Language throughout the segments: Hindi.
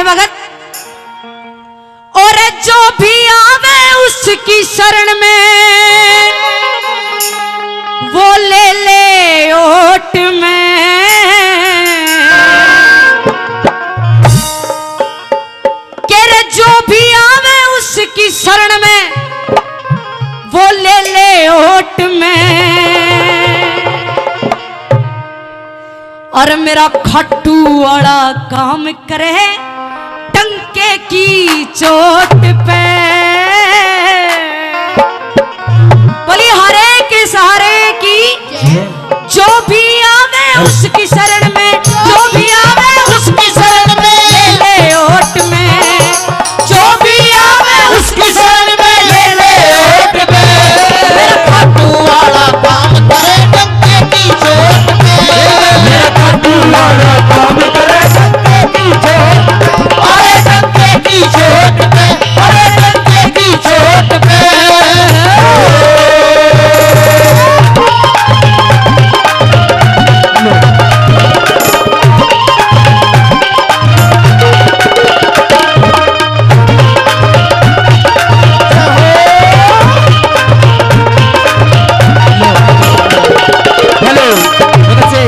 भगत। और जो भी आवे उसकी शरण में वो ले ले ओट में। कह रे जो भी आवे उसकी शरण में वो ले ले ओट में। और मेरा खट्टू वाला काम करे टंके की चोट पे। बोली हरे के सहारे की जो भी आवे उसकी शरण में, जो भी आवे उसकी शरण में ले ले ओट में। जो भी आवे उसकी शरण में ले ले ओट में। मेरा खट्टू वाला काम करे टंके की चोट पे। मेरा खट्टू वाला काम करे टंके की चोट पे। अरे टंके की चोट पे, अरे टंके की चोट पे। हेलो बहुत अच्छे।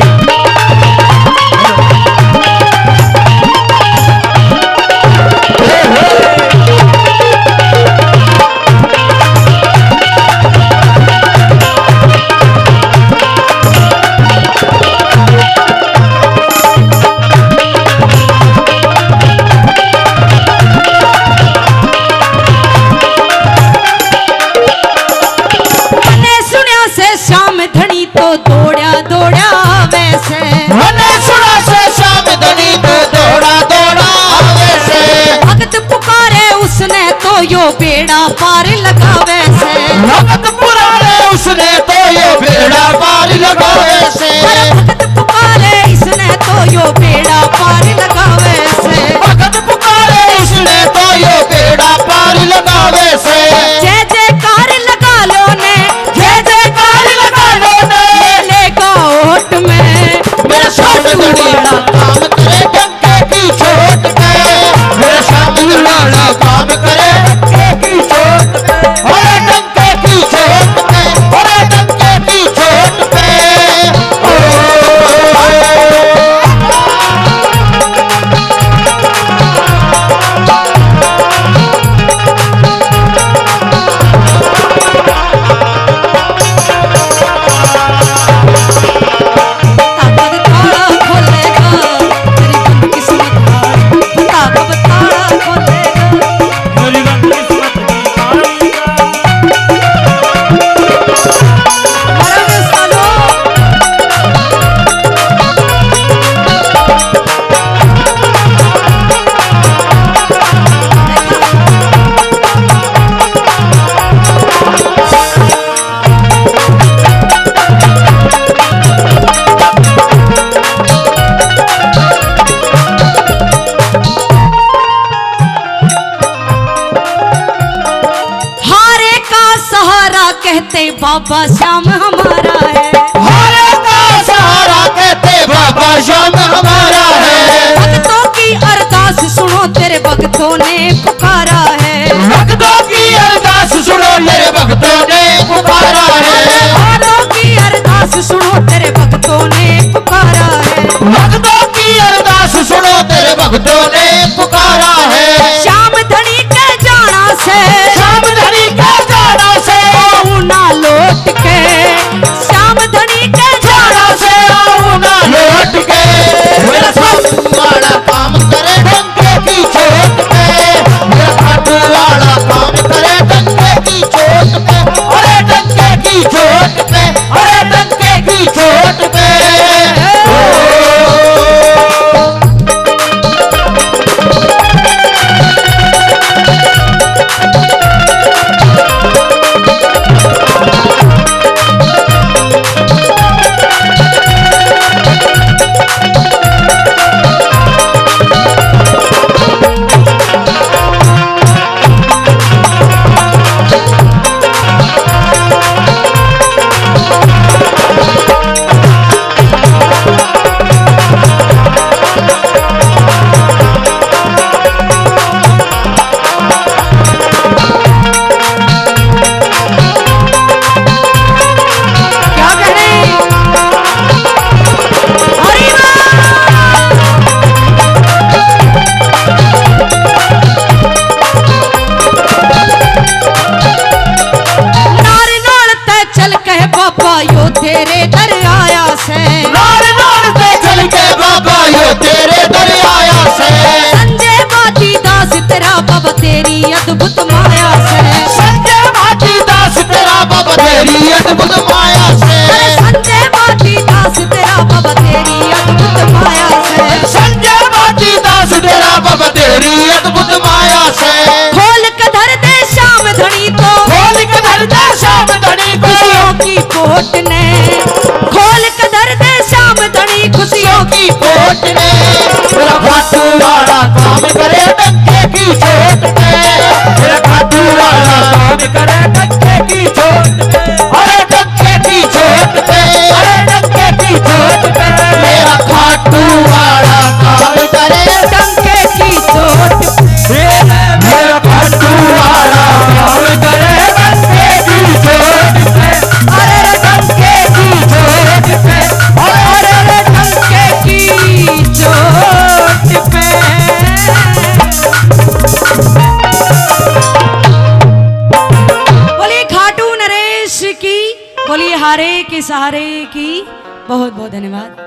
मैंने सुनिया से श्याम धनी तो दौड़ा दौड़ा वैसे। मैंने सुना से शाम धनी तो दौड़ा दौड़ा वैसे। भगत पुकारे उसने तो यो बेड़ा पार लगा वैसे। भगत पुराने उसने तो ये बेड़ा पार लगा वैसे। भगत पुकारे इसने तो यो बेड़ा पार लगा वैसे। भगत पुकारे उसने तो ये बेड़ा पार लगा वैसे। जय जयकार लगा लो ने, जय जयकार लगा लो ने। ले लेगा ओट में। मेरा शाम धनी काम करे टंके की चोट पे। मेरा शाम धनी काम करे टंके की चोट पे। अरे टंके की चोट पे, अरे टंके की चोट पे। ताकत ताला खोलेगा तेरी बंद किस्मत का। ताकत ताला खोलेगा। मेरी बंद किस्मत की कहानी अरे सालो हारे का सहारा कहते बाबा श्याम हमारा है। हरे का सहारा कहते बाबा श्याम हमारा है। भक्तों की अरदास सुनो तेरे भक्तों ने पुकारा है। भक्तों की अरदास सुनो मेरे भक्तों ने पुकारा है। भक्तों की अरदास सुनो तेरे भक्तों ने पुकारा है। भक्तों की अरदास सुनो तेरे भक्तों ने पुकारा है। श्याम धनी के जाना से, श्याम धनी के जाना से आऊं ना लौट के। श्याम धनी के जाना से आऊं ना लौट के। मेरा खट्टू वाला काम करे टंके की चोट पे। मेरा खट्टू वाला तेरी अद्भुत माया से खोल के धर दे श्याम धनी को, खोल के धर दे श्याम धनी को, खुशियों की कोट ने खोल के धर दे श्याम धनी, खुशियों की कोट ने मेरा खाटू वाला काम करे डंके की चोट पे, मेरा खाटू वाला काम करे डंके की चोट पे, अरे डंके की चोट पे, अरे डंके की चोट पे, मेरा खाटू वाला काम करे डंके की चोट पे, मेरा खाटू वाला काम करे डंके की चोट पे, अरे डंके की चोट पे, अरे डंके की चोट पे। बोलिए खाटू नरेश की, बोलिए हारे के सहारे की। बहुत बहुत धन्यवाद।